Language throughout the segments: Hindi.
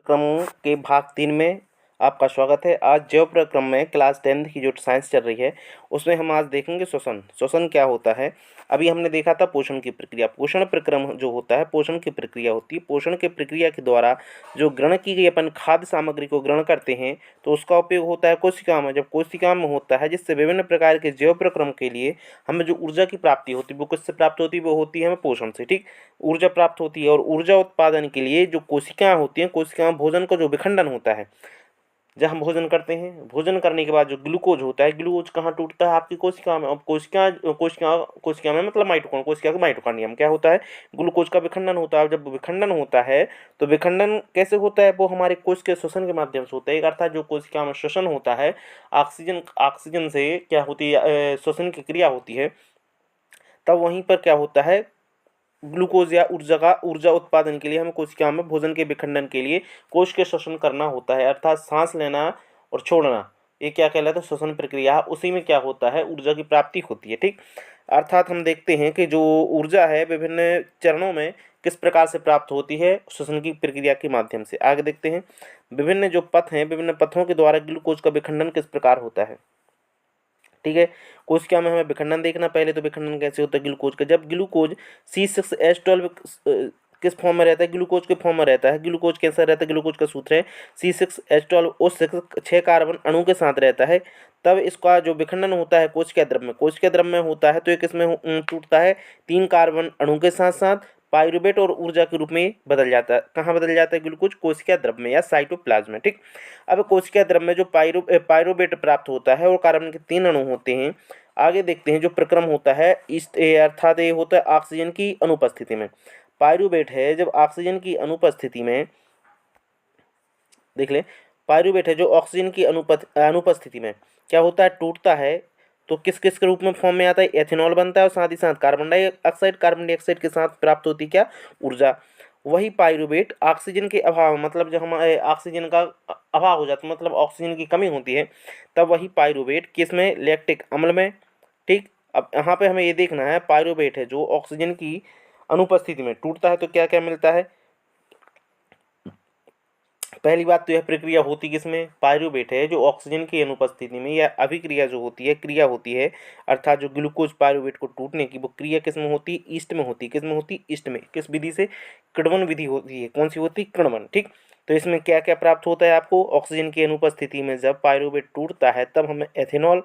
क्रम के भाग 3 में आपका स्वागत है। आज जैव प्रक्रम में क्लास 10th की जो साइंस चल रही है उसमें हम आज देखेंगे श्वसन। श्वसन क्या होता है? अभी हमने देखा था पोषण की प्रक्रिया। पोषण प्रक्रम जो होता है पोषण की प्रक्रिया होती है। पोषण की प्रक्रिया के द्वारा जो ग्रहण की गई अपन खाद्य सामग्री को ग्रहण करते हैं तो उसका उपयोग होता है कोशिका में। जब कोशिका में होता है जिससे विभिन्न प्रकार के जैव प्रक्रम के लिए हमें जो ऊर्जा की प्राप्ति होती है वो किससे प्राप्त होती है? वो होती है हमें पोषण से। ठीक, ऊर्जा प्राप्त होती है। और ऊर्जा उत्पादन के लिए जो कोशिकाएं होती हैं, कोशिका में भोजन का जो विखंडन होता है, जब हम भोजन करते हैं, भोजन करने के बाद जो ग्लूकोज होता है, ग्लूकोज कहाँ टूटता है? आपकी कोशिका में। अब कोशिका कोशिका कोशिका में मतलब माइटोकॉन्ड्रिया, कोशिका के माइटोकॉन्ड्रिया में क्या होता है? ग्लूकोज का विखंडन होता है। जब विखंडन होता है तो विखंडन कैसे होता है? वो हमारे कोश के श्वसन के माध्यम से होता है। एक अर्थात जो कोशिका में श्वसन होता है, ऑक्सीजन ऑक्सीजन से क्या होती है, श्वसन की क्रिया होती है, तब वहीं पर क्या होता है, ग्लूकोज या ऊर्जा उत्पादन के लिए हमें कोशिका में भोजन के विखंडन के लिए कोश के श्वसन करना होता है। अर्थात सांस लेना और छोड़ना, ये क्या कहलाता है? श्वसन प्रक्रिया। उसी में क्या होता है? ऊर्जा की प्राप्ति होती है। ठीक, अर्थात हम देखते हैं कि जो ऊर्जा है विभिन्न चरणों में किस प्रकार से प्राप्त होती है श्वसन की प्रक्रिया के माध्यम से। आगे देखते हैं विभिन्न जो पथ हैं, विभिन्न पथों के द्वारा ग्लूकोज का विखंडन किस प्रकार होता है। ठीक है, कोशिका में हमें विखंडन देखना। पहले तो विखंडन कैसे होता है ग्लूकोज का? जब ग्लूकोज C6H12 किस फॉर्म में रहता है? ग्लूकोज के फॉर्म में रहता है। ग्लूकोज कैसा रहता है? ग्लूकोज का सूत्र है C6H12O6, 6 कार्बन अणु के साथ रहता है। तब इसका जो विखंडन होता है कोशिका द्रव में, कोशिका द्रव में होता है तो ये किसमें टूटता है? 3 कार्बन अणु के साथ साथ पाइरुवेट और ऊर्जा के रूप में बदल जाता है। कहाँ बदल जाता है ग्लूकोज? कोशिका द्रव में या साइटोप्लाज्म में। ठीक, अब कोशिका द्रव में जो पाइरुवेट प्राप्त होता है और कार्बन के 3 अणु होते हैं। आगे देखते हैं जो प्रक्रम होता है अर्थात ये होता है ऑक्सीजन की अनुपस्थिति में। पाइरुवेट है जब ऑक्सीजन की अनुपस्थिति में, देख ले, पाइरुवेट है जो ऑक्सीजन की अनुपस्थिति में क्या होता है? टूटता है। तो किस किस के रूप में फॉर्म में आता है? एथेनॉल बनता है और साथ ही साथ कार्बन डाइऑक्साइड के साथ प्राप्त होती क्या? ऊर्जा। वही पाइरुवेट ऑक्सीजन के अभाव, मतलब जब हमारे ऑक्सीजन का अभाव हो जाता है, मतलब ऑक्सीजन की कमी होती है, तब वही पाइरुवेट किस में? लैक्टिक अम्ल में। ठीक, अब यहाँ पे हमें ये देखना है पाइरुवेट है जो ऑक्सीजन की अनुपस्थिति में टूटता है तो क्या क्या मिलता है। पहली बात तो यह प्रक्रिया होती किसमें? पाइरुवेट है जो ऑक्सीजन की अनुपस्थिति में, यह अभिक्रिया जो होती है, क्रिया होती है, अर्थात जो ग्लूकोज पाइरुवेट को टूटने की वो क्रिया किसमें होती है? ईस्ट में होती है। किसमें होती है? ईस्ट में। किस विधि से? किण्वन विधि होती है। कौन सी होती है? किण्वन। ठीक, तो इसमें क्या क्या प्राप्त होता है आपको? ऑक्सीजन की अनुपस्थिति में जब पाइरुवेट टूटता है तब हमें एथेनॉल,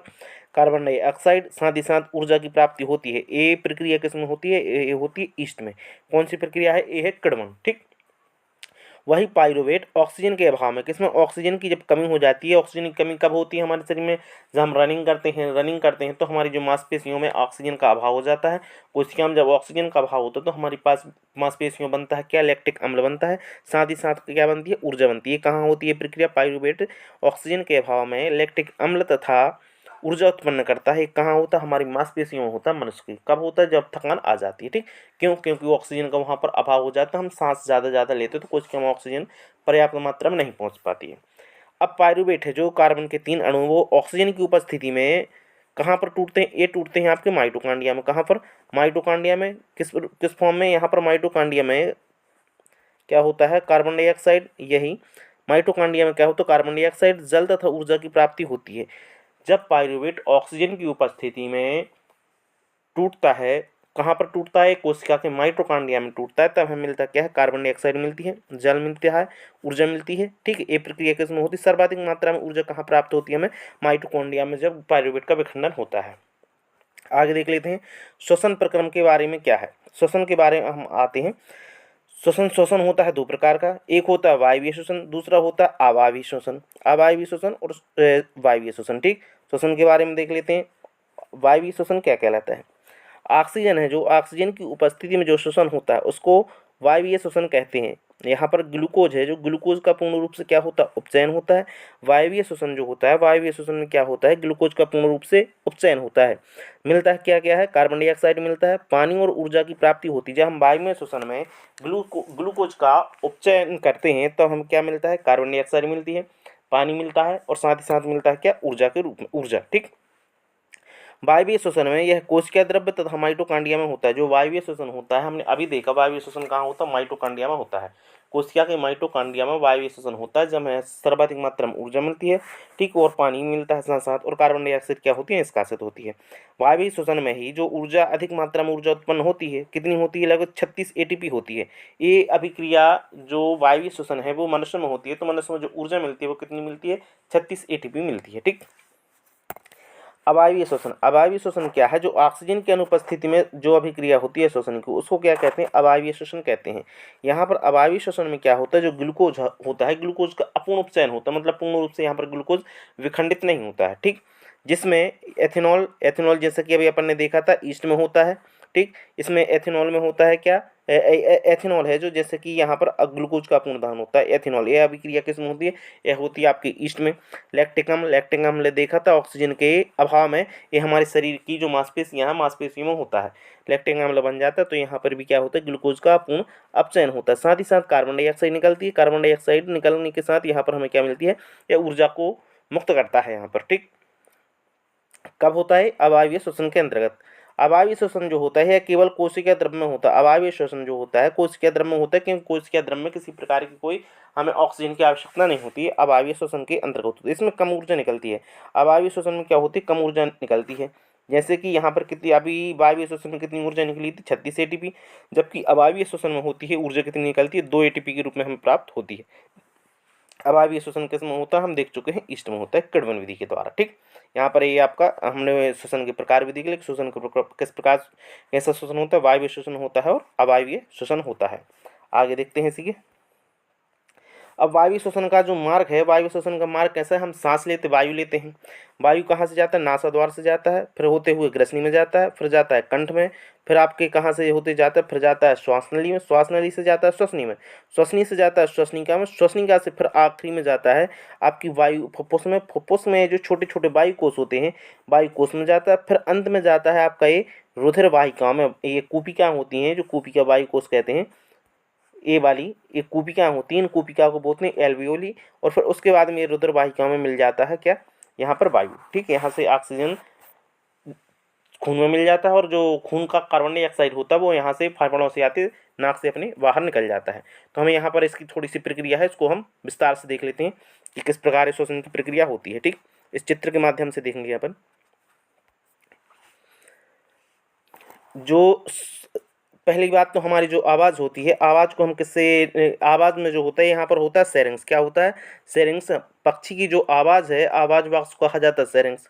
कार्बन डाइऑक्साइड, साथ ही साथ ऊर्जा की प्राप्ति होती है। ये प्रक्रिया किसमें होती है? ये होती है ईस्ट में। कौन सी प्रक्रिया है? ये है किण्वन। ठीक, वही पाइरुवेट ऑक्सीजन के अभाव में, किसमें? ऑक्सीजन की जब कमी हो जाती है। ऑक्सीजन की कमी कब होती है हमारे शरीर में? जब हम रनिंग करते हैं तो हमारी जो मांसपेशियों में ऑक्सीजन का अभाव हो जाता है। कोशिका में जब ऑक्सीजन का अभाव होता है तो हमारे पास मांसपेशियों बनता है क्या? लैक्टिक अम्ल बनता है। साथ ही साथ क्या बनती है? ऊर्जा बनती है। कहाँ होती है प्रक्रिया? पाइरुवेट ऑक्सीजन के अभाव में लैक्टिक अम्ल तथा ऊर्जा उत्पन्न करता है। कहाँ होता है? हमारी मांसपेशियों में होता है। मनुष्य की कब होता है? जब थकान आ जाती है। ठीक, क्यों? क्योंकि ऑक्सीजन का वहाँ पर अभाव हो जाता है। हम सांस ज़्यादा लेते हैं तो कोशिका में ऑक्सीजन पर्याप्त मात्रा में नहीं पहुँच पाती है। अब पाइरुवेट है जो कार्बन के 3 अणु वो ऑक्सीजन की उपस्थिति में कहाँ पर टूटते हैं? ये टूटते हैं आपके माइटोकॉन्ड्रिया में। कहाँ पर? माइटोकॉन्ड्रिया में। किस फॉर्म में? यहाँ पर माइटोकॉन्ड्रिया में क्या होता है? Carbon dioxide. यही माइटोकॉन्ड्रिया में क्या होता है? कार्बन डाइऑक्साइड, जल तथा ऊर्जा की प्राप्ति होती है। जब पाइरुवेट ऑक्सीजन की उपस्थिति में टूटता है, कहाँ पर टूटता है? कोशिका के माइटोकॉन्ड्रिया में टूटता है, तब हमें मिलता क्या है? कार्बन डाइऑक्साइड मिलती है, जल मिलता है, ऊर्जा मिलती है। ठीक है, ये प्रक्रिया किसमें होती है? सर्वाधिक मात्रा में ऊर्जा कहाँ प्राप्त होती है हमें? माइटोकॉन्ड्रिया में, जब पाइरुवेट का विखंडन होता है। आगे देख लेते हैं श्वसन प्रक्रम के बारे में क्या है। श्वसन के बारे में हम आते हैं। श्वसन होता है 2 प्रकार का। एक होता है वायवीय श्वसन, दूसरा होता है अवायवीय श्वसन। अवायवीय श्वसन और वायवीय श्वसन। ठीक, श्वसन के बारे में देख लेते हैं। वायवीय श्वसन क्या कहलाता है? ऑक्सीजन है जो ऑक्सीजन की उपस्थिति में जो श्वसन होता है उसको वायवीय श्वसन कहते हैं। यहाँ पर ग्लूकोज है जो ग्लूकोज का पूर्ण रूप से क्या होता है? उपचयन होता है। वायवीय श्वसन जो होता है, वायवीय श्वसन में क्या होता है? ग्लूकोज का पूर्ण रूप से उपचयन होता है। मिलता है क्या क्या है? कार्बन डाइऑक्साइड मिलता है, पानी और ऊर्जा की प्राप्ति होती है। जब हम वायवीय श्वसन में ग्लूकोज का उपचयन करते हैं तो हम क्या मिलता है? कार्बन डाइऑक्साइड मिलती है, पानी मिलता है और साथ ही साथ मिलता है क्या? ऊर्जा के रूप में ऊर्जा। ठीक, वायवीय श्वसन में यह कोशिका द्रव्य तथा माइटोकॉन्ड्रिया में होता है। जो वायवीय श्वसन होता है हमने अभी देखा, वायवीय श्वसन कहाँ होता है? माइटोकॉन्ड्रिया में होता है। कोशिका के माइटोकॉन्ड्रिया में वायवीय श्वसन होता है जब हमें सर्वाधिक मात्रा में ऊर्जा मिलती है, ठीक, और पानी मिलता है साथ साथ, और कार्बन डाइऑक्साइड क्या होती है, निष्कासित होती है। वायवीय श्वसन में ही जो ऊर्जा अधिक मात्रा में ऊर्जा उत्पन्न होती है, कितनी होती है, लगभग 36 एटीपी होती है। ये अभिक्रिया जो वायवीय श्वसन है वो मनुष्य में होती है, तो मनुष्य में जो ऊर्जा मिलती है वो कितनी मिलती है, 36 एटीपी मिलती है, ठीक। अवायवीय श्वसन, अवायवीय श्वसन क्या है, जो ऑक्सीजन की अनुपस्थिति में जो अभिक्रिया होती है श्वसन की, उसको क्या कहते हैं, अवायवीय श्वसन कहते हैं। यहाँ पर अवायवीय श्वसन में क्या होता है, जो ग्लूकोज होता है, ग्लूकोज का अपूर्ण उपचयन होता है, मतलब पूर्ण रूप से यहाँ पर ग्लूकोज विखंडित नहीं होता है, ठीक। जिसमें एथेनॉल, एथेनॉल जैसे कि अभी अपन ने देखा था ईस्ट में होता है, ठीक। इसमें एथेनॉल में होता है क्या, एथेनॉल है जो, जैसे कि यहाँ पर ग्लूकोज का अपूर्ण दहन होता है, एथेनॉल। यह अभिक्रिया किसमें होती है, यह होती है आपके ईस्ट में। लैक्टिक अम्ल, लैक्टिक अम्ल हमने देखा था ऑक्सीजन के अभाव में ये हमारे शरीर की जो मांसपेशियां हैं, मांसपेशियों में होता है, लैक्टिक अम्ल बन जाता है, तो यहाँ पर भी क्या होता है, ग्लूकोज का अपूर्ण अपचयन होता है। साथ ही साथ कार्बन डाइऑक्साइड निकलती है, कार्बन डाइऑक्साइड निकलने के साथ यहाँ पर हमें क्या मिलती है, यह ऊर्जा को मुक्त करता है यहाँ पर, ठीक। कब होता है, अवायवीय श्वसन के अंतर्गत। अवायवीय श्वसन जो होता है केवल कोशिका द्रव्य में होता है। अवायवीय श्वसन जो होता है कोशिका द्रव्य में होता है, क्योंकि कोशिका द्रव्य में किसी प्रकार की कोई हमें ऑक्सीजन की आवश्यकता नहीं होती है, अवायवीय श्वसन के अंतर्गत होती है। इसमें कम ऊर्जा निकलती है। अवायवीय श्वसन में क्या होती है, कम ऊर्जा निकलती है। जैसे कि यहाँ पर कितनी, अभी वायवीय श्वसन में कितनी ऊर्जा निकली थी, 36 एटीपी, जबकि अवायवीय श्वसन में होती है ऊर्जा कितनी निकलती है, 2 एटीपी के रूप में हमें प्राप्त होती है। अवायवीय श्वसन किस में होता है, हम देख चुके हैं ईस्ट में होता है, किडवन विधि के द्वारा, ठीक। यहाँ पर ये आपका हमने श्वसन के प्रकार विधि के लिए, श्वसन के किस प्रकार कैसा श्वसन होता है, वायवीय श्वसन होता है और अवायवीय श्वसन होता है। आगे देखते हैं इसी के। अब वायु श्वसन का जो मार्ग है, वायु श्वसन का मार्ग कैसा है, हम सांस लेते वायु लेते हैं, वायु कहाँ से जाता है, नासा द्वार से जाता है, फिर होते हुए ग्रसनी में जाता है, फिर जाता है कंठ में, फिर आपके कहाँ से होते जाता है, फिर जाता है श्वास नली में, श्वास नली से जाता है श्वसनी में, श्वसनी से जाता है श्वसनिका में, श्वसनिका से फिर आखिरी में जाता है आपकी वायु फुफ्फुस में, फुफ्फुस में जो छोटे छोटे वायु कोष होते हैं, वायु कोष में जाता है, फिर अंत में जाता है आपका ये रुधिर वाहिका में। ये कूपिका होती हैं, जो कूपिका वायु कोष कहते हैं, ए वाली एक कूपिका होती है, इन कूपिका को बोलते हैं एल्वियोली, और फिर उसके बाद में ये रुधिर वाहिका में मिल जाता है क्या, यहाँ पर वायु, ठीक। यहाँ से ऑक्सीजन खून में मिल जाता है, और जो खून का कार्बन डाइऑक्साइड होता है वो यहाँ से फेफड़ों से आते नाक से अपने बाहर निकल जाता है। तो हमें यहाँ पर इसकी थोड़ी सी प्रक्रिया है, इसको हम विस्तार से देख लेते हैं कि किस प्रकार श्वसन की प्रक्रिया होती है, ठीक। इस चित्र के माध्यम से देखेंगे अपन। जो पहली बात तो हमारी जो आवाज़ होती है, आवाज़ को हम किससे, आवाज़ में जो होता है यहाँ पर होता है सेरिंग्स। क्या होता है, सेरिंग्स। पक्षी की जो आवाज़ है, आवाज़ बॉक्स को कहा जाता है सेरिंग्स।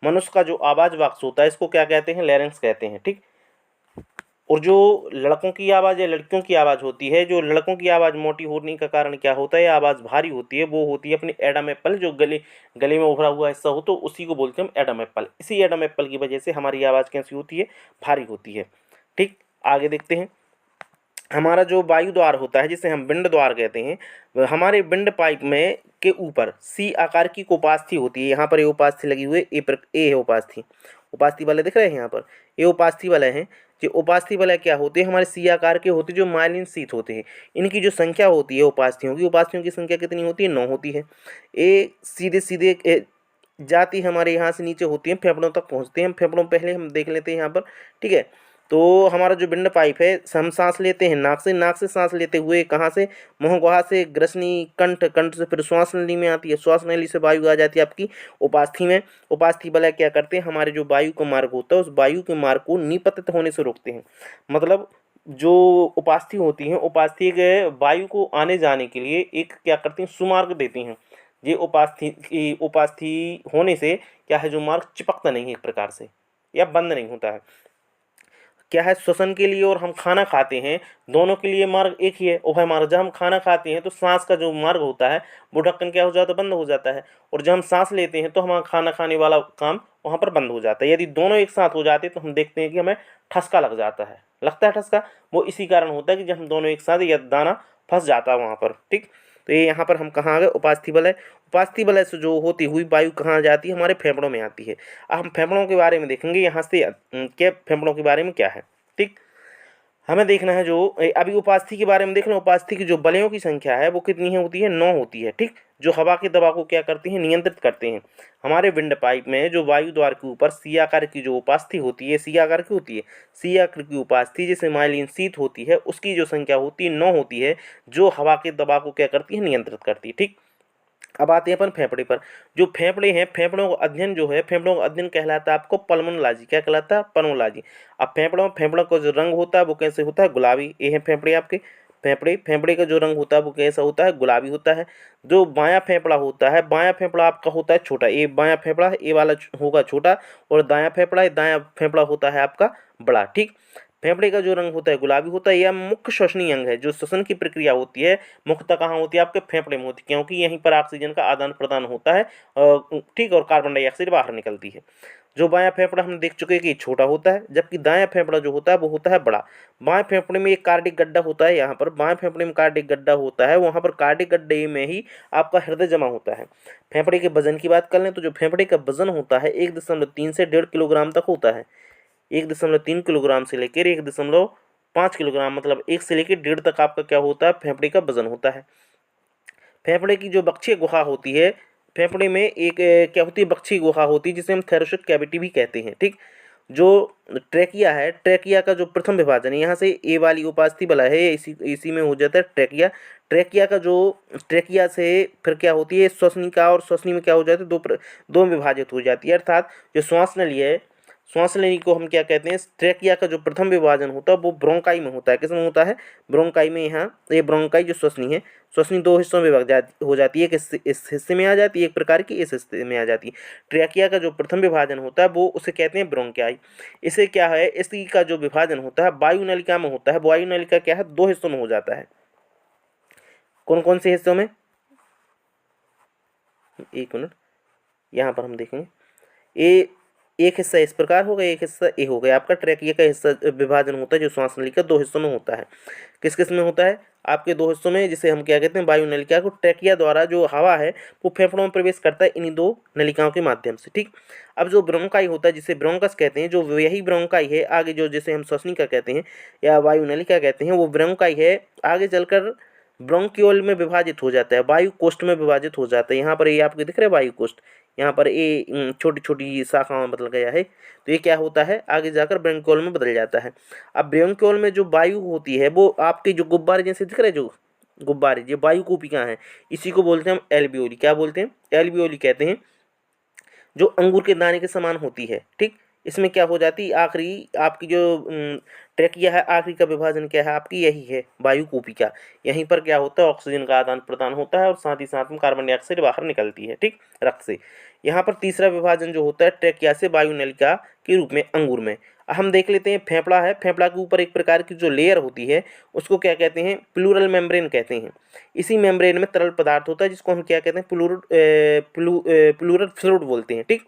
मनुष्य का जो आवाज़ बॉक्स होता है इसको क्या कहते हैं, लैरिंक्स कहते हैं, ठीक। और जो लड़कों की आवाज़ या लड़कियों की आवाज़ होती है, जो लड़कों की आवाज़ मोटी होने का कारण क्या होता है, आवाज़ भारी होती है, वो होती है अपनी एडम एप्पल, जो गले में उभरा हुआ हिस्सा हो तो उसी को बोलते हैं हम एडम एप्पल। इसी एडम एप्पल की वजह से हमारी आवाज़ कैसी होती है, भारी होती है, ठीक। आगे देखते हैं। हमारा जो वायु द्वार होता है जिसे हम विंड द्वार कहते हैं, हमारे विंड पाइप में के ऊपर सी आकार की उपास्थि होती है। यहाँ पर ये उपास्थि लगी हुई है, ए है उपास्थि, उपास्थि वाले दिख रहे हैं यहाँ पर, ये उपास्थि वाले हैं। जो उपास्थि वाले क्या होते हैं, हमारे सी आकार के होते हैं, जो माइलिन शीथ होते हैं। इनकी जो संख्या होती है उपास्थियों की संख्या कितनी होती है, 9 होती है। ये सीधे सीधे जाति हमारे यहाँ से नीचे होती है, फेफड़ों तक पहुँचते हैं। फेफड़ों पहले हम देख लेते हैं यहाँ पर, ठीक है। तो हमारा जो विंड पाइप है, हम सांस लेते हैं नाक से सांस लेते हुए कहाँ से, मुँह गुहा से ग्रसनी, कंठ से फिर श्वास नली में आती है, श्वास नली से वायु आ जाती है आपकी उपास्थि में। उपास्थि वाला क्या करते हैं, हमारे जो वायु का मार्ग होता है उस वायु के मार्ग को निपतित होने से रोकते हैं। मतलब जो उपास्थि होती हैं, उपास्थि के वायु को आने जाने के लिए एक क्या करती हैं, सुमार्ग देती हैं। ये उपास्थि होने से क्या है, जो मार्ग चिपकता नहीं है एक प्रकार से, या बंद नहीं होता है। क्या है, श्वसन के लिए और हम खाना खाते हैं, दोनों के लिए मार्ग एक ही है, उभय मार्ग। जब हम खाना खाते हैं तो सांस का जो मार्ग होता है वो ढक्कन क्या हो जाता है, बंद हो जाता है, और जब हम सांस लेते हैं तो हमारा खाना खाने वाला काम वहाँ पर बंद हो जाता है। यदि दोनों एक साथ हो जाते तो हम देखते हैं कि हमें ठसका लग जाता है, लगता है ठसका। वो इसी कारण होता है कि जब हम दोनों एक साथ, या दाना फंस जाता है वहाँ पर, ठीक। तो ये यहाँ पर हम कहाँ आ गए, उपास्थि बलय। उपास्थि बलय से जो होती हुई वायु कहाँ जाती है, हमारे फेफड़ों में आती है। अब हम फेफड़ों के बारे में देखेंगे यहाँ से, क्या फेफड़ों के बारे में क्या है, ठीक। हमें देखना है जो अभी उपास्थि के बारे में देखना, उपास्थि की जो बलयों की संख्या है वो कितनी है होती है, 9 होती है, ठीक। जो हवा के दबाव को क्या करती हैं, नियंत्रित करते हैं। हमारे विंड पाइप में जो वायु द्वार के ऊपर सी आकार की जो उपास्थि होती है, सी आकार की होती है, सी आकार की उपास्थि जिसे माइलिन शीथ होती है, उसकी जो संख्या होती है 9 होती है, जो हवा के दबाव को क्या करती है, नियंत्रित करती है। ठीक, अब आते हैं अपन फेफड़े पर। जो फेफड़े हैं, फेफड़ों का अध्ययन जो है, फेफड़ों का अध्ययन कहलाता है आपको पल्मोनोलॉजी। क्या कहलाता है, पल्मोनोलॉजी। अब फेफड़ों का जो रंग होता है वो कैसे होता है, गुलाबी। ये है फेफड़े आपके। फेफड़े का जो रंग होता है वो कैसा होता है, गुलाबी होता है। जो बायां फेफड़ा होता है, बायां फेफड़ा आपका होता है छोटा, ये बायां फेफड़ा है, ये वाला होगा छोटा, और दायां फेफड़ा है, दायां फेफड़ा होता है आपका बड़ा। ठीक, फेफड़े का जो रंग होता है गुलाबी होता है। यह मुख्य श्वसनीय अंग है। जो श्वसन की प्रक्रिया होती है मुख्यतः कहाँ होती है, आपके फेफड़े में होती है, क्योंकि यहीं पर ऑक्सीजन का आदान प्रदान होता है। ठीक, और कार्बन डाइऑक्साइड बाहर निकलती है। जो बायां फेफड़ा हम देख चुके हैं कि छोटा होता है, जबकि दायां फेफड़ा जो होता है वो होता है बड़ा। बाएं फेफड़े में एक कार्डिक गड्ढा होता है, यहाँ पर बाएं फेफड़े में कार्डिक गड्ढा होता है, वहाँ पर कार्डिक गड्ढे में ही आपका हृदय जमा होता है। फेफड़े के वजन की बात कर लें तो जो फेफड़े का वजन होता है 1.3 से 1.5 किलोग्राम तक होता है। 1.3 किलोग्राम से लेकर 1.5 किलोग्राम, मतलब 1 से लेकर 1.5 तक आपका क्या होता है, फेफड़े का वजन होता है। फेफड़े की जो बक्षीय गुहा होती है, फेफड़े में एक क्या होती है, बक्षीय गुहा होती है, जिसे हम थैलेसिक कैविटी भी कहते हैं। ठीक, जो ट्रेकिया है, ट्रेकिया का जो प्रथम विभाजन है, यहाँ से ए वाली उपास्थि बला है, इसी में हो जाता है ट्रेकिया। ट्रेकिया का जो ट्रेकिया से फिर क्या होती है, श्वसनिका, और श्वसनी में क्या हो जाता है, दो में विभाजित हो जाती है। अर्थात जो श्वास नली है, श्वास नली को हम क्या कहते हैं, ट्रेकिया का जो प्रथम विभाजन होता है वो ब्रोंकाई में होता है। किसमें होता है, ब्रोंकाई में। यहाँ ये ब्रोंकाई जो श्वसनी है, श्वसनी दो हिस्सों में हो जाती है। इस हिस्से में आ जाती है एक प्रकार की, इस हिस्से में आ जाती है। ट्रेकिया का जो प्रथम विभाजन होता है वो उसे कहते हैं ब्रोंकाई। इसे क्या है, इसी का जो विभाजन होता है वायु नलिका में होता है। वायु नलिका क्या है, दो हिस्सों में हो जाता है। कौन कौन से हिस्सों में, एक मिनट, यहाँ पर हम देखेंगे। ये एक हिस्सा इस प्रकार होगा, एक हिस्सा ये हो गया आपका। ट्रेकिया का हिस्सा विभाजन होता है जो श्वास नलिका दो हिस्सों में होता है। किस किस में होता है, आपके दो हिस्सों में, जिसे हम क्या कहते हैं, वायु नलिका को। ट्रेकिया द्वारा जो हवा है वो फेफड़ों में प्रवेश करता है इन्हीं दो नलिकाओं के माध्यम से। ठीक, अब जो ब्रोंकाई होता है, जिसे ब्रोंकस कहते हैं, जो यही ब्रोंकाई है आगे, जो जिसे हम श्वसनिका कहते हैं या वायु नलिका कहते हैं, वो ब्रोंकाई है, आगे चलकर ब्रोंकियोल में विभाजित हो जाता है, वायु कोष्ठ में विभाजित हो जाता है। यहाँ पर ये आपको दिख रहा है वायु कोष्ठ, यहाँ पर ये छोटी छोटी शाखाओं में बदल गया है, तो ये क्या होता है, आगे जाकर ब्रोंकियोल में बदल जाता है। अब ब्रोंकियोल में जो वायु होती है वो आपके जो गुब्बारे जैसे दिख रहे हैं, जो गुब्बारे, ये वायु कूपिका हैं, इसी को बोलते हैं हम एल्वियोली। क्या बोलते हैं, एल्वियोली कहते हैं, जो अंगूर के दाने के समान होती है। ठीक, इसमें क्या हो जाती है, आखिरी आपकी जो ट्रेकिया है, आखिरी का विभाजन क्या है आपकी, यही है वायु कूपिका। यहीं पर क्या होता है, ऑक्सीजन का आदान प्रदान होता है और साथ ही साथ में कार्बन डाइऑक्साइड बाहर निकलती है। ठीक, रक्त से। यहाँ पर तीसरा विभाजन जो होता है ट्रेकिया से वायु नलिका के रूप में अंगूर में। हम देख लेते हैं, फेफड़ा है, फेफड़ा के ऊपर एक प्रकार की जो लेयर होती है उसको क्या कहते हैं, प्लूरल मेम्ब्रेन कहते हैं। इसी मेम्ब्रेन में तरल पदार्थ होता है जिसको हम क्या कहते हैं, प्लूरल फ्लूइड बोलते हैं। ठीक,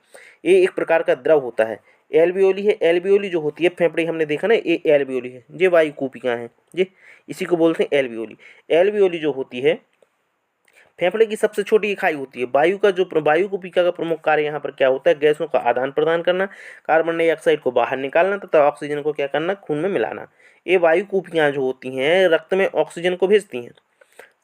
ये एक प्रकार का द्रव होता है। एल्वियोली है, एल्वियोली जो होती है, फेफड़े हमने देखा ना, ये एल्वियोली है, ये वायु कूपिका है, ये इसी को बोलते हैं एल्वियोली। एल्वियोली जो होती है फेफड़े की सबसे छोटी इकाई होती है। वायु कूपिका का प्रमुख कार्य यहाँ पर क्या होता है, गैसों का आदान प्रदान करना, कार्बन डाइऑक्साइड को बाहर निकालना तथा ऑक्सीजन को क्या करना, खून में मिलाना। ये वायु कूपियाँ जो होती हैं रक्त में ऑक्सीजन को भेजती हैं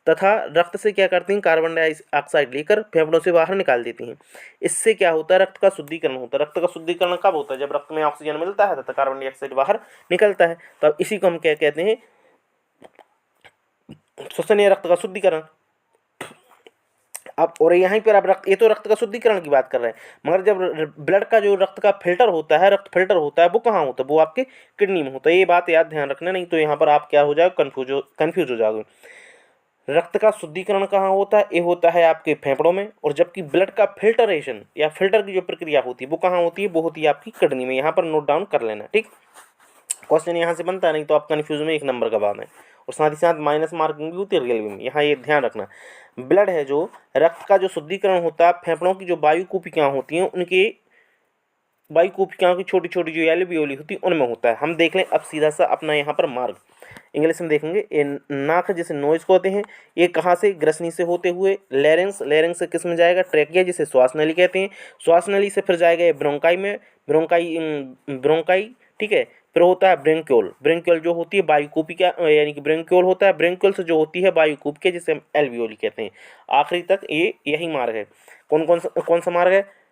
तथा रक्त से क्या करती हैं, कार्बन डाइऑक्साइड लेकर फेफड़ों से बाहर निकाल देती हैं। इससे क्या होता है, रक्त का शुद्धिकरण होता है। रक्त का शुद्धिकरण कब होता है, जब रक्त में ऑक्सीजन मिलता है तथा कार्बन डाइऑक्साइड बाहर निकलता है, तब इसी को हम क्या कहते हैं, श्वसन या रक्त का शुद्धिकरण। अब और यहीं पर आप ये तो रक्त का शुद्धिकरण की बात कर रहे हैं, मगर जब ब्लड का जो रक्त का फिल्टर होता है, रक्त फिल्टर होता है, वो कहाँ होता है, वो आपके किडनी में होता है। ये बात याद ध्यान रखना, नहीं तो यहाँ पर आप क्या हो जाओगे, कन्फ्यूज हो जाओगे। रक्त का शुद्धिकरण कहाँ होता है, ये होता है आपके फेफड़ों में, और जबकि ब्लड का फिल्टरेशन या फिल्टर की जो प्रक्रिया होती है वो कहाँ होती है, वो होती है आपकी किडनी में। यहाँ पर नोट डाउन कर लेना। ठीक, क्वेश्चन यहाँ से बनता है, नहीं तो आप कन्फ्यूज में 1 नंबर का बाद है, और साथ ही साथ माइनस मार्किंग भी होती है रियल में। यहाँ ये ध्यान रखना, ब्लड है जो रक्त का जो शुद्धिकरण होता है, फेफड़ों की जो वायु कूपिकाएं होती हैं उनके वायु कूपिकाओं की छोटी छोटी जो एल्वियोली होती है उनमें होता है। हम देख लें अब सीधा सा अपना यहाँ पर मार्ग इंग्लिश में देखेंगे। ये नाक जिसे नोज कहते हैं, ये कहाँ से, ग्रसनी से होते हुए लेरेंस, लेरेंस से किस में जाएगा, ट्रेकिया जिसे श्वास नली कहते हैं, श्वास नली से फिर जाएगा ये ब्रोंकाई में, ब्रोंकाई, ठीक है, फिर होता है ब्रेंक्यूल। ब्रेंक्यूल जो होती है वायुकूपी का यानी कि ब्रेंक्यूल होता है, ब्रेंक्यूल से जो होती है वायुकूपी जिसे हम एल्वियोली कहते हैं। आखिरी तक ये यही मार्ग है। कौन सा मार्ग है?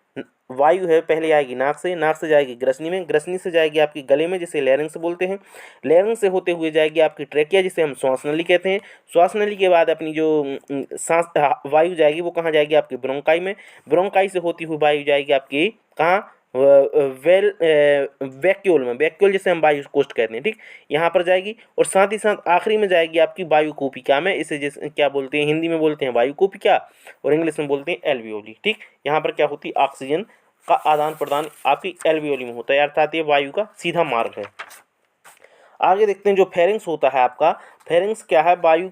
वायु है, पहले आएगी नाक से जाएगी ग्रसनी में, ग्रसनी से जाएगी आपकी गले में जिसे लैरिंक्स बोलते हैं, लैरिंक्स से होते हुए जाएगी आपकी ट्रेकिया जिसे हम श्वास नली कहते हैं, श्वास नली के बाद अपनी जो सांस वायु जाएगी वो कहाँ जाएगी? आपकी ब्रोंकाई में, ब्रोंकाई से होती हुई वायु जाएगी आपकी कहाँ? वैक्यूल में, वैक्यूल जिसे हम वायु कोष्ठ कहते हैं, ठीक, यहाँ पर जाएगी। और साथ ही साथ आखिरी में जाएगी आपकी वायु कूपिका में, इसे जैसे क्या बोलते हैं, हिंदी में बोलते हैं वायु कूपिका और इंग्लिश में बोलते हैं एल्वियोली, ठीक। यहाँ पर क्या होती है? ऑक्सीजन का आदान प्रदान आपकी एल्वियोली में होता है, अर्थात ये वायु का सीधा मार्ग है। आगे देखते हैं जो फेरिंग्स होता है आपका, फेरिंग्स क्या है? वायु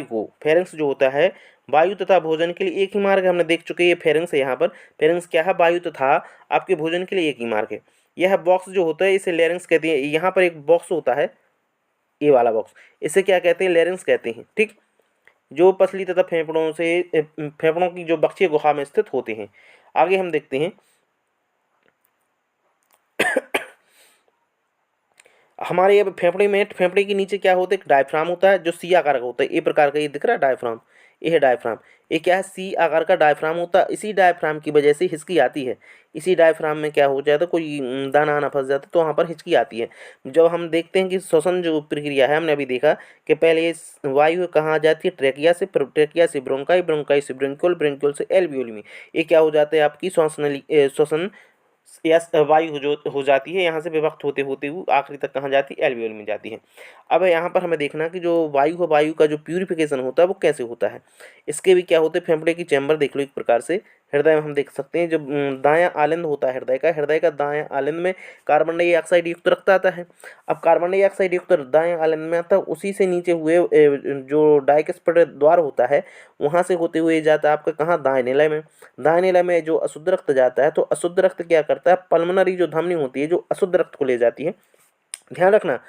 को फेरिंग्स जो होता है वायु तथा भोजन के लिए एक ही मार्ग है, हमने देख चुके हैं। ये फेरिंग्स है। यहाँ पर फेरिंग्स क्या है? वायु तथा आपके भोजन के लिए एक ही मार्ग है। यह बॉक्स जो होता है इसे लेरिंग्स कहते हैं। यहाँ पर एक बॉक्स होता है, ये वाला बॉक्स, इसे क्या कहते हैं? लेरिंग्स कहते हैं, ठीक। जो पसली तथा फेफड़ों की जो बक्षीय गुहा में स्थित होते हैं। आगे हम देखते हैं हमारे ये फेफड़े के नीचे क्या होता है? एक डायफ्राम होता है जो सी आकार का होता है, ए प्रकार का, ये दिख रहा है डायफ्राम, ये है डायफ्राम। ये क्या है? सी आकार का डायफ्राम होता है। इसी डायफ्राम की वजह से हिचकी आती है। इसी डायफ्राम में क्या हो जाता है? कोई दाना आना फंस जाता है तो वहाँ पर हिचकी आती है। जब हम देखते हैं कि श्वसन जो प्रक्रिया है, हमने अभी देखा कि पहले ये वायु कहाँ आ जाती है? ट्रेकिया से, ट्रेकिया से ब्रोंकाई, ब्रोंकाई से ब्रेंक्यूल, ब्रेंक्यूल से एल्वियोली में। ये क्या हो जाता है? आपकी श्वसन या वायु जो हो जाती है, यहाँ से विभक्त होते होते हुए आखिरी तक कहाँ जाती है? एल्वियोल में जाती है। अब यहाँ पर हमें देखना कि जो वायु है, वायु का जो प्यूरिफिकेशन होता है वो कैसे होता है। इसके भी क्या होते हैं? फेफड़े की चैम्बर देख लो एक प्रकार से। हृदय में हम देख सकते हैं, जब दायां आलिंद होता है हृदय का दायां आलिंद में कार्बन डाइऑक्साइड युक्त रक्त आता है। अब कार्बन डाइऑक्साइड युक्त दायां आलिंद में आता है, उसी से नीचे हुए जो डायकस्पट द्वार होता है वहाँ से होते हुए जाता है आपका कहाँ? दाएं निलय में। दाएं निलय में जो अशुद्ध रक्त जाता है, तो अशुद्ध रक्त क्या करता है? पल्मोनरी जो धमनी होती है जो अशुद्ध रक्त को ले जाती है। ध्यान रखना,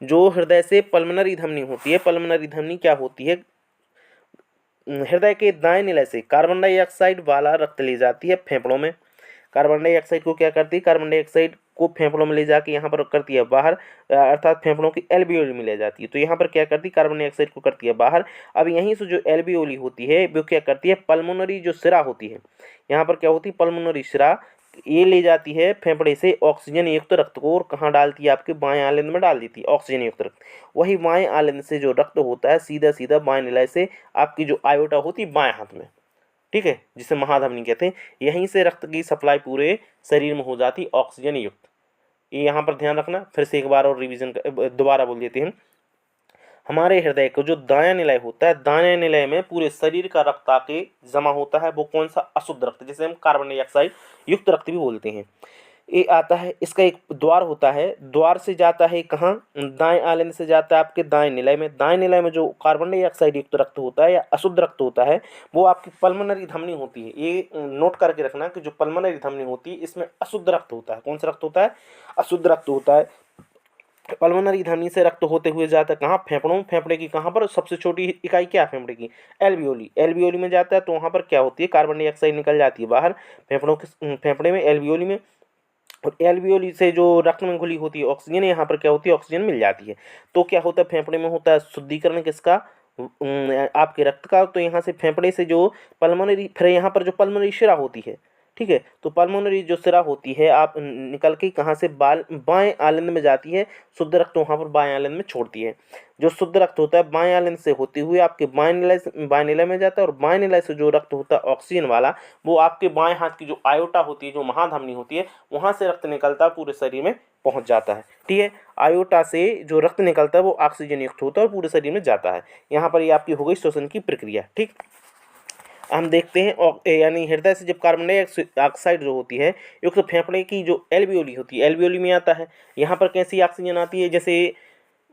जो हृदय से पल्मोनरी धमनी होती है, पल्मोनरी धमनी क्या होती है? हृदय के दाएं निलय से कार्बन डाइऑक्साइड वाला रक्त ले जाती है फेफड़ों में। कार्बन डाइऑक्साइड को क्या करती है? कार्बन डाइऑक्साइड को फेफड़ों में ले जाके यहाँ पर करती है बाहर, अर्थात फेफड़ों की एल्वियोली में ले जाती है। तो यहाँ पर क्या करती है? कार्बन डाइऑक्साइड को करती है बाहर। अब यहीं से जो एल्वियोली होती है वो क्या करती है? पल्मोनरी जो सिरा होती है, यहाँ पर क्या होती है? पल्मोनरी सिरा, ये ले जाती है फेफड़े से ऑक्सीजन युक्त रक्त को और कहाँ डालती है? आपके बाएं आलिंद में डाल देती है ऑक्सीजन युक्त रक्त। वही बाएं आलिंद से जो रक्त होता है सीधा सीधा बाएं निलय से आपकी जो आयोटा होती है बाएं हाथ में, ठीक है, जिसे महाधमनी कहते हैं, यहीं से रक्त की सप्लाई पूरे शरीर में हो जाती ऑक्सीजन युक्त। ये यहाँ पर ध्यान रखना। फिर से एक बार और रिवीजन दोबारा बोल देते हैं। हमारे हृदय को जो दायां निलय होता है, दायां निलय में पूरे शरीर का रक्त आके जमा होता है, वो कौन सा? अशुद्ध रक्त, जिसे हम कार्बन डाइऑक्साइड युक्त रक्त भी बोलते हैं। ये आता है, इसका एक द्वार होता है, द्वार से जाता है कहाँ? दाएं आलिंद से जाता है आपके दाएं निलय में। दाएं निलय में जो कार्बन डाइऑक्साइड युक्त रक्त होता है या अशुद्ध रक्त होता है वो आपकी पल्मोनरी धमनी होती है। ये नोट करके रखना कि जो पल्मोनरी धमनी होती है इसमें अशुद्ध रक्त होता है। कौन सा रक्त होता है? अशुद्ध रक्त होता है। पल्मोनरी धमनी से रक्त होते हुए जाता है कहाँ? फेफड़ों, फेफड़े की कहाँ पर? सबसे छोटी इकाई क्या है फेफड़े की? एल्वियोली। एल्वियोली में जाता है तो वहाँ पर क्या होती है? कार्बन डाइऑक्साइड निकल जाती है बाहर फेफड़े में, एल्वियोली में। और एल्वियोली से जो रक्त में घुली होती है ऑक्सीजन, यहाँ पर क्या होती है? ऑक्सीजन मिल जाती है। तो क्या होता है? फेफड़े में होता है शुद्धिकरण किसका? आपके रक्त का। तो यहाँ से फेफड़े से जो पल्मोनरी, फिर यहाँ पर जो पल्मोनरी शिरा होती है, ठीक है, तो पल्मोनरी जो सिरा होती है आप निकल के कहाँ से? बाएं आलिंद में जाती है, शुद्ध रक्त वहाँ पर बाएं आलिंद में छोड़ती है। जो शुद्ध रक्त होता है बाएं आलिंद से होते हुए आपके बाएं निलय में जाता है, और बाएं निलय से जो रक्त होता है ऑक्सीजन वाला, वो आपके बाएं हाथ की जो आयोटा होती है, जो महाधमनी होती है, वहाँ से रक्त निकलता है पूरे शरीर में पहुँच जाता है, ठीक है। आयोटा से जो रक्त निकलता है वो ऑक्सीजन युक्त होता है और पूरे शरीर में जाता है। यहाँ पर ये आपकी हो गई श्वसन की प्रक्रिया, ठीक। हम देखते हैं यानी हृदय से जब कार्बन डाइऑक्साइड जो होती है युक्त तो फेफड़े की जो एल्वियोली होती है, एल्वियोली में आता है। यहाँ पर कैसी ऑक्सीजन आती है? जैसे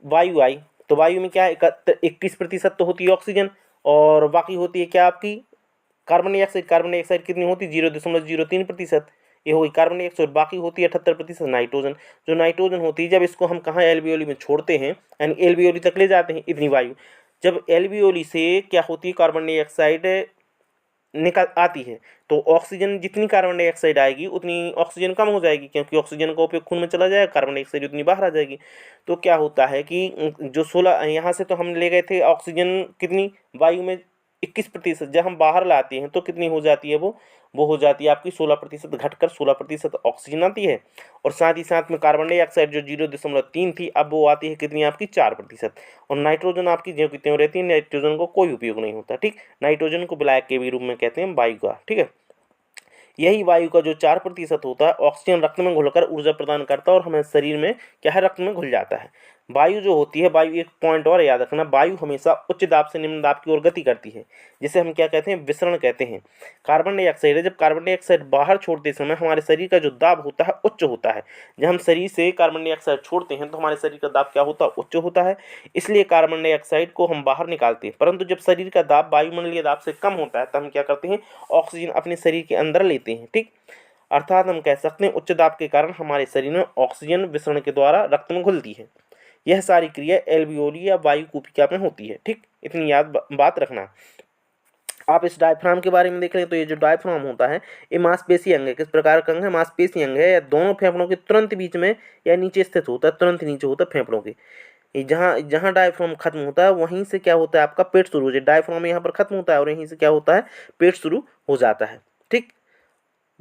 वायु आई तो वायु में क्या है? 21% तो होती है ऑक्सीजन, और बाकी होती है क्या आपकी? Carbon dioxide. कार्बन डाइऑक्साइड कितनी होती है? 0.03%। ये होगी कार्बन डाइऑक्साइड। बाकी होती है 78% नाइट्रोजन। जो नाइट्रोजन होती है, जब इसको हम कहाँ? एल्वियोली में छोड़ते हैं, यानी एल्वियोली तक ले जाते हैं इतनी वायु। जब एल्वियोली से क्या होती है? कार्बन डाइऑक्साइड निकल आती है, तो ऑक्सीजन जितनी कार्बन डाइऑक्साइड आएगी उतनी ऑक्सीजन कम हो जाएगी, क्योंकि ऑक्सीजन का उपयोग खून में चला जाएगा, कार्बन डाइऑक्साइड उतनी बाहर आ जाएगी। तो क्या होता है कि जो 16 यहाँ से तो हम ले गए थे ऑक्सीजन कितनी वायु में 21%, जब हम बाहर लाते हैं तो कितनी हो जाती है वो हो जाती है आपकी 16%, घटकर 16% ऑक्सीजन आती है। और साथ ही साथ में कार्बन डाइऑक्साइड जो 0.3 थी, अब वो आती है कितनी आपकी 4%। और नाइट्रोजन आपकी ज्यों की त्यों रहती है, नाइट्रोजन को कोई उपयोग नहीं होता। ठीक, नाइट्रोजन को ब्लैक के भी रूप में कहते हैं वायु का। ठीक है, यही वायु का जो 4% होता है ऑक्सीजन रक्त में घुलकर ऊर्जा प्रदान करता है और हमें शरीर में क्या है, रक्त में घुल जाता है। वायु जो होती है, वायु एक पॉइंट और याद रखना, वायु हमेशा उच्च दाब से निम्न दाब की ओर गति करती है, जिसे हम क्या कहते हैं, विसरण कहते हैं। कार्बन डाइऑक्साइड है, जब कार्बन डाइऑक्साइड बाहर छोड़ते समय हमारे शरीर का जो दाब होता है उच्च होता है। जब हम शरीर से कार्बन डाइऑक्साइड छोड़ते हैं तो हमारे शरीर का दाब क्या होता है, उच्च होता है, इसलिए कार्बन डाइऑक्साइड को हम बाहर निकालते हैं। परंतु जब शरीर का दाब वायुमंडलीय दाब से कम होता है तब हम क्या करते हैं, ऑक्सीजन अपने शरीर के अंदर लेते हैं। ठीक, अर्थात हम कह सकते हैं उच्च दाब के कारण हमारे शरीर में ऑक्सीजन विसरण के द्वारा रक्त में घुलती है। यह सारी क्रिया एल्वियोली या वायु कूपिका में होती है। ठीक, इतनी याद बात रखना। आप इस डायफ्राम के बारे में देख लें तो ये जो डायफ्राम होता है ये मांसपेशी अंग है। किस प्रकार का अंग है, मांसपेशी अंग है, या दोनों फेफड़ों के तुरंत बीच में या नीचे स्थित होता है, तुरंत नीचे होता है फेफड़ों के। ये जहाँ जहाँ डायफ्राम खत्म होता है वहीं से क्या होता है, आपका पेट शुरू हो जाए। डायफ्राम यहाँ पर खत्म होता है और यहीं से क्या होता है, पेट शुरू हो जाता है। ठीक,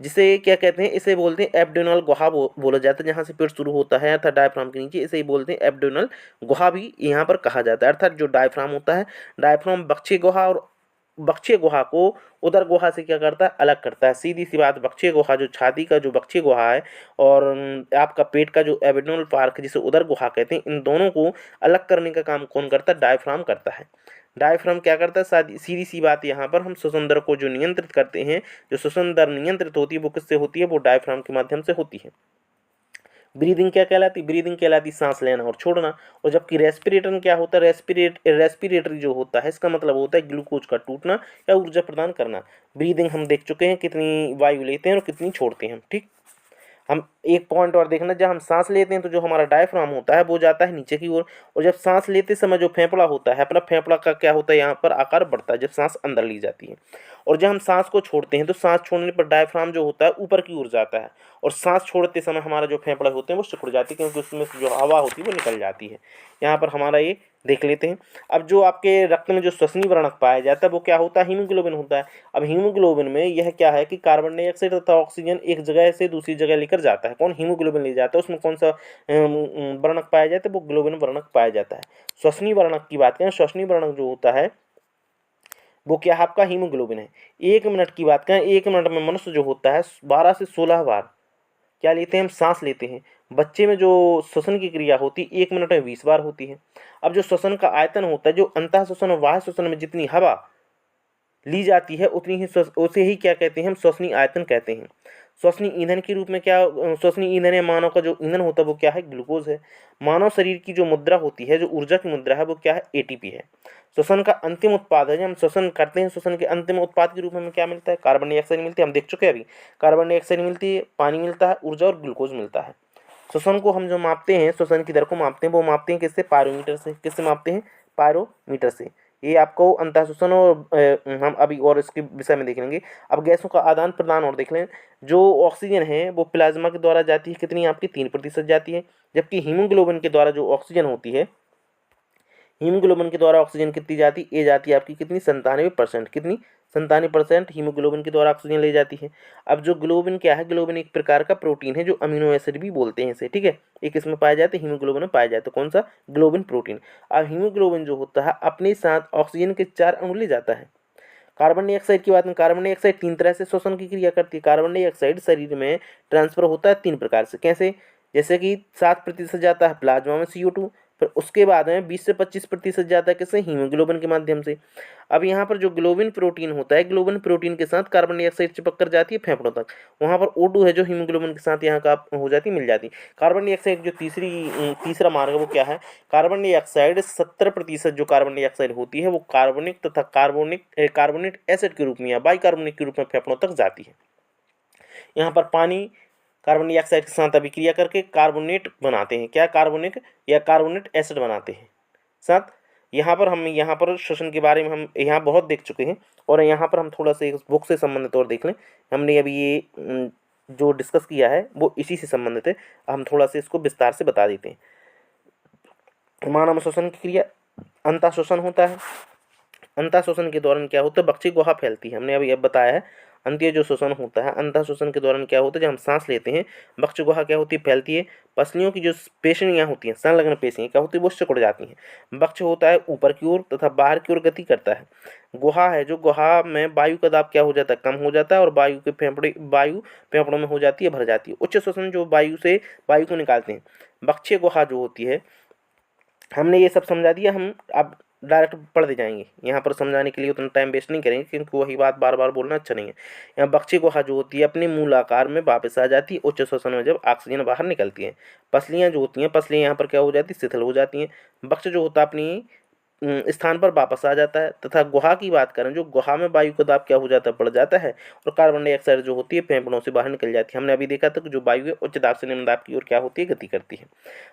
जिसे क्या कहते हैं, इसे बोलते हैं एब्डोमिनल गुहा बोला जाता है, जहाँ से पेट शुरू होता है अर्थात डायफ्राम के नीचे, इसे ही बोलते हैं एब्डोमिनल गुहा भी यहाँ पर कहा जाता है। अर्थात जो डायफ्राम होता है, डायफ्राम बक्षीय गुहा और बक्षीय गुहा को उदर गुहा से क्या करता है, अलग करता है। सीधी सी बात, बक्षीय गुहा जो छाती का जो बक्षीय गुहा है और आपका पेट का जो एब्डोमिनल पार्क जिसे उदर गुहा कहते हैं, इन दोनों को अलग करने का काम कौन करता है, डायफ्राम करता है। डायफ्राम क्या करता है, सीधी सी बात, यहाँ पर हम श्वसन दर को जो नियंत्रित करते हैं, जो श्वसन दर नियंत्रित होती है वो किससे होती है, वो डायफ्राम के माध्यम से होती है। ब्रीदिंग क्या कहलाती, ब्रीदिंग कहलाती सांस लेना और छोड़ना। और जबकि रेस्पिरेटर क्या होता है, रेस्पिरेटरी जो होता है इसका मतलब होता है ग्लूकोज का टूटना या ऊर्जा प्रदान करना। ब्रीदिंग हम देख चुके हैं, कितनी वायु लेते हैं और कितनी छोड़ते हैं। ठीक, हम एक पॉइंट और देखना, जब हम सांस लेते हैं तो जो हमारा डायफ्राम होता है वो जाता है नीचे की ओर, और जब सांस लेते समय जो फेफड़ा होता है, अपना फेफड़ा का क्या होता है, यहाँ पर आकार बढ़ता है जब सांस अंदर ली जाती है। और जब हम सांस को छोड़ते हैं तो सांस छोड़ने पर डायफ्राम जो होता है ऊपर की ओर जाता है, और सांस छोड़ते समय हमारा जो फेफड़े होते हैं वो सिकुड़ जाती है, क्योंकि उसमें से जो हवा होती है वो निकल जाती है। यहाँ पर हमारा ये देख लेते हैं। अब जो आपके रक्त में जो श्वसनीय वर्णक पाया जाता है वो क्या होता है, हीमोग्लोबिन होता है। अब हीमोग्लोबिन में यह क्या है कि कार्बन डाइऑक्साइड तथा ऑक्सीजन एक जगह से दूसरी जगह लेकर जाता है। कौन, हीमोग्लोबिन ले जाता है। उसमें कौन सा वर्णक पाया जाता है, वो ग्लोबिन वर्णक पाया जाता है। श्वसनीय वर्णक की बात करें, श्वसनीय वर्णक जो होता है वो क्या है, आपका हीमोग्लोबिन है। 1 मिनट की बात करें, 1 मिनट में मनुष्य जो होता है 12 से 16 बार क्या लेते हैं, हम सांस लेते हैं। बच्चे में जो श्वसन की क्रिया होती है 1 मिनट में 20 बार होती है। अब जो श्वसन का आयतन होता है, जो अंतः श्वसन और बाह्य श्वसन में जितनी हवा ली जाती है उतनी ही उसे ही क्या कहते हैं, हम श्वसनीय आयतन कहते हैं। श्वसनीय ईंधन के रूप में क्या, श्वसनीय ईंधन है, मानव का जो ईंधन होता है वो क्या है, ग्लूकोज है। मानव शरीर की जो मुद्रा होती है, जो ऊर्जा की मुद्रा है, वो क्या है, एटीपी है। श्वसन का अंतिम उत्पाद है, जब हम श्वसन करते हैं श्वसन के अंतिम उत्पाद के रूप में हमें क्या मिलता है, कार्बन डाइऑक्साइड मिलती है। हम देख चुके हैं अभी, कार्बन डाइऑक्साइड मिलती है, पानी मिलता है, ऊर्जा और ग्लूकोज मिलता है। श्वसन को हम जो मापते हैं, श्वसन की दर को मापते हैं, वो मापते हैं किससे, पायरोमीटर से। किससे मापते हैं, पायरोमीटर से। ये आपको अंतः श्वसन और हम अभी और इसके विषय में देख लेंगे। अब गैसों का आदान प्रदान और देख लें। जो ऑक्सीजन है वो प्लाज्मा के द्वारा जाती है, कितनी आपकी 3% जाती है। जबकि हीमोग्लोबिन के द्वारा जो ऑक्सीजन होती है, हीमोग्लोबिन के द्वारा ऑक्सीजन कितनी जाती, ये जाती है आपकी कितनी, 97%। कितनी, 97% हीमोग्लोबिन के द्वारा ऑक्सीजन ले जाती है। अब जो ग्लोबिन क्या है, ग्लोबिन एक प्रकार का प्रोटीन है, जो अमीनो एसिड भी बोलते हैं इसे। ठीक है, एक इसमें पाया जाता है, हीमोग्लोबिन में पाया जाता है। कौन सा, ग्लोबिन प्रोटीन। अब हीमोग्लोबिन जो होता है अपने साथ ऑक्सीजन के 4 अणु ले जाता है। कार्बन डाइऑक्साइड की बात में, कार्बन डाइऑक्साइड 3 तरह से श्वसन की क्रिया करती है। कार्बन डाइऑक्साइड शरीर में ट्रांसफर होता है 3 प्रकार से। कैसे, जैसे कि 7% जाता है प्लाज्मा में CO2, फिर उसके बाद में 20 से 25% जाता है किससे, हीमोग्लोबिन के माध्यम से। अब यहाँ पर जो ग्लोबिन प्रोटीन होता है, ग्लोबिन प्रोटीन के साथ कार्बन डाइऑक्साइड चिपक कर जाती है फेफड़ों तक। वहाँ पर O2 है जो हीमोग्लोबिन के साथ यहाँ का हो जाती, मिल जाती। कार्बन डाइऑक्साइड जो तीसरा मार्ग है वो क्या है, कार्बन डाइऑक्साइड 70% जो कार्बन डाइऑक्साइड होती है वो कार्बनिक तथा कार्बोनेट एसिड के रूप में या बाइकार्बोनेट के रूप में फेफड़ों तक जाती है। यहाँ पर पानी कार्बन डाइऑक्साइड के साथ अभिक्रिया करके कार्बोनेट बनाते हैं। क्या, कार्बोनिक या कार्बोनेट एसिड बनाते हैं। साथ यहाँ पर श्वसन के बारे में हम यहाँ बहुत देख चुके हैं, और यहाँ पर हम थोड़ा सा इस बुक से संबंधित और देख लें। हमने अभी ये जो डिस्कस किया है वो इसी से संबंधित है, हम थोड़ा सा इसको विस्तार से बता देते हैं। मानव श्वसन की क्रिया, अंतः श्वसन होता है। अंतः श्वसन के दौरान क्या होता है, बक्षी गुहा फैलती है। हमने अभी अब बताया है अंत्य जो श्वसन होता है, अंतः श्वसन के दौरान क्या होता है, जब हम सांस लेते हैं बक्ष गुहा क्या होती है, फैलती है। पसलियों की जो पेशियाँ होती हैं, संलग्न पेशियाँ क्या होती है, वो सिकुड़ जाती हैं। बक्ष होता है ऊपर की ओर तथा बाहर की ओर गति करता है। गुहा है, जो गुहा में वायु का दाब क्या हो जाता है, कम हो जाता है, और वायु फेफड़ों में हो जाती है, भर जाती है। उच्च श्वसन जो वायु को निकालते हैं। बक्षीय गुहा जो होती है, हमने ये सब समझा दिया। हम अब डायरेक्ट पढ़ते जाएंगे, यहाँ पर समझाने के लिए उतना टाइम वेस्ट नहीं करेंगे, क्योंकि वही बात बार बार बोलना अच्छा नहीं है। यहाँ बक्षी गुहा जो होती है अपने मूल आकार में वापस आ जाती है उच्च श्वसन में, जब ऑक्सीजन बाहर निकलती है। पसलियाँ जो होती हैं, पसलियाँ यहाँ पर क्या हो जाती है, शिथिल हो जाती हैं। बक्ष जो होता है अपनी स्थान पर वापस आ जाता है। तथा गुहा की बात करें, जो गुहा में वायु का दाब क्या हो जाता है, बढ़ जाता है, और कार्बन डाइऑक्साइड जो होती है फेफड़ों से बाहर निकल जाती है। हमने अभी देखा था कि जो वायु है उच्च दाब से निम्न दाब की ओर क्या होती है, गति करती है।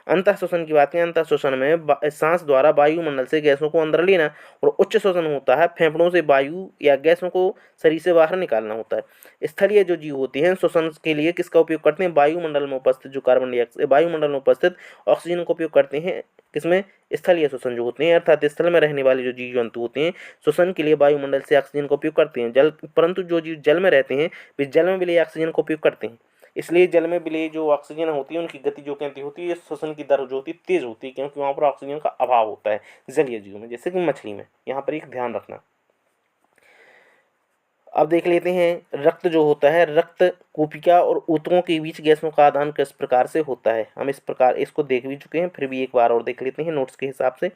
अंतः श्वसन की बात करें, अंतः श्वसन में सांस द्वारा वायुमंडल से गैसों को अंदर लेना, और उच्च श्वसन होता है फेफड़ों से वायु या गैसों को शरीर से बाहर निकालना होता है। स्थलीय जो जीव होती हैं श्वसन के लिए किसका उपयोग करते हैं, वायुमंडल में उपस्थित जो कार्बन डाइऑक्साइड, वायुमंडल में उपस्थित ऑक्सीजन का उपयोग करते हैं। किसमें, स्थलीय श्वसन जो होते हैं, अर्थात स्थल में रहने वाले जो जीव जंतु होते हैं श्वसन के लिए वायुमंडल से ऑक्सीजन का उपयोग करते हैं। परंतु जो जीव जल में रहते हैं वे जल में विलेय ऑक्सीजन का उपयोग करते हैं। इसलिए जल में विलेय जो ऑक्सीजन होती है उनकी गति जो कैसी होती है, श्वसन की दर जो होती है तेज होती है, क्योंकि वहाँ पर ऑक्सीजन का अभाव होता है जलीय जीवों में, जैसे कि मछली में। यहाँ पर एक ध्यान रखना। अब देख लेते हैं रक्त जो होता है, रक्त कूपिका और ऊतकों के बीच गैसों का आदान किस प्रकार से होता है। हम इस प्रकार इसको देख भी चुके हैं, फिर भी एक बार और देख लेते हैं नोट्स के हिसाब से।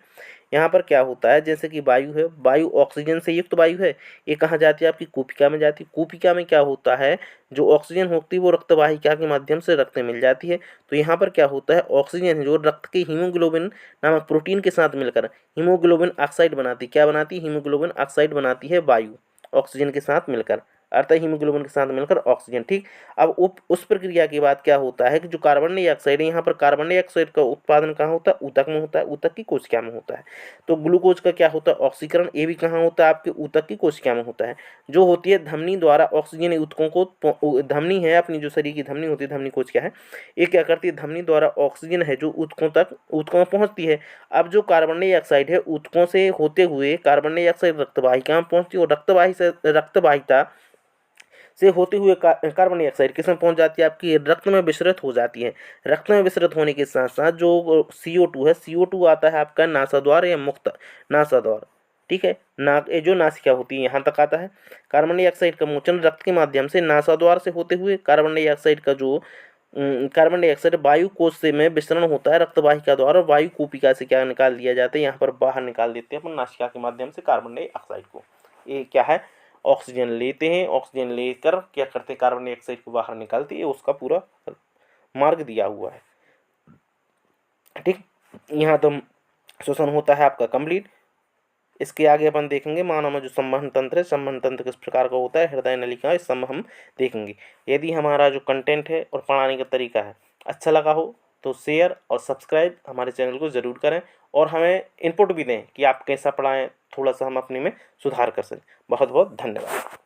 यहाँ पर क्या होता है, जैसे कि वायु है, वायु ऑक्सीजन से युक्त वायु है, ये कहाँ जाती है, आपकी कूपिका में जाती है। कूपिका में क्या होता है, जो ऑक्सीजन होती है वो रक्त वाहिका के माध्यम से रक्त में मिल जाती है। तो यहाँ पर क्या होता है, ऑक्सीजन जो रक्त के हीमोग्लोबिन नामक प्रोटीन के साथ मिलकर हीमोग्लोबिन ऑक्साइड बनाती, क्या बनाती है, हीमोग्लोबिन ऑक्साइड बनाती है वायु, ऑक्सीजन के साथ मिलकर, अर्थात हीमोग्लोबिन के साथ मिलकर ऑक्सीजन। ठीक। अब उस प्रक्रिया के बाद क्या होता है कि जो कार्बन डाइऑक्साइड है, यहाँ पर कार्बन डाइऑक्साइड का उत्पादन कहाँ होता है, ऊतक में होता है, ऊतक की कोशिका में होता है। तो ग्लूकोज का क्या होता है, ऑक्सीकरण, ये भी कहाँ होता है, आपके ऊतक की कोशिका में होता है। जो होती है धमनी द्वारा ऑक्सीजन ऊतकों को, धमनी है अपनी जो शरीर की धमनी होती है, धमनी कोशिका है, ये क्या करती है, धमनी द्वारा ऑक्सीजन है जो ऊतकों में पहुँचती है। अब जो कार्बन डाइऑक्साइड है ऊतकों से होते हुए कार्बन डाइऑक्साइड रक्तवाहिका में पहुँचती है, और रक्तवाहिता से होते हुए कार्बन डाइऑक्साइड किस में पहुंच जाती है, आपकी रक्त में विसरित हो जाती है। रक्त में विसरित होने के साथ साथ जो CO2 है, CO2 आता है आपका नासाद्वार या मुक्त नासाद्वार। ठीक है, ये जो नासिका होती है यहाँ तक आता है। कार्बन डाइऑक्साइड का मोचन रक्त के माध्यम से नासाद्वार से होते हुए कार्बन डाइऑक्साइड वायु कोश से में विसरण होता है रक्तवाहिका द्वारा, वायु कूपिका से क्या निकाल दिया जाता है, यहाँ पर बाहर निकाल देते हैं अपन नासिका के माध्यम से कार्बन डाइऑक्साइड को। ये क्या है, ऑक्सीजन लेते हैं, ऑक्सीजन लेकर क्या करते हैं, कार्बन डाइऑक्साइड को बाहर निकालते हैं, उसका पूरा मार्ग दिया हुआ है। ठीक, यहाँ तो श्वसन होता है आपका कंप्लीट। इसके आगे अपन देखेंगे मानव में जो संवहन तंत्र है, संवहन तंत्र किस प्रकार का होता है, हृदय नलिका, इस सब हम देखेंगे। यदि हमारा जो कंटेंट है और पढ़ाने का तरीका है अच्छा लगा हो तो शेयर और सब्सक्राइब हमारे चैनल को ज़रूर करें, और हमें इनपुट भी दें कि आप कैसा पढ़ाएं, थोड़ा सा हम अपने में सुधार कर सकें। बहुत बहुत धन्यवाद।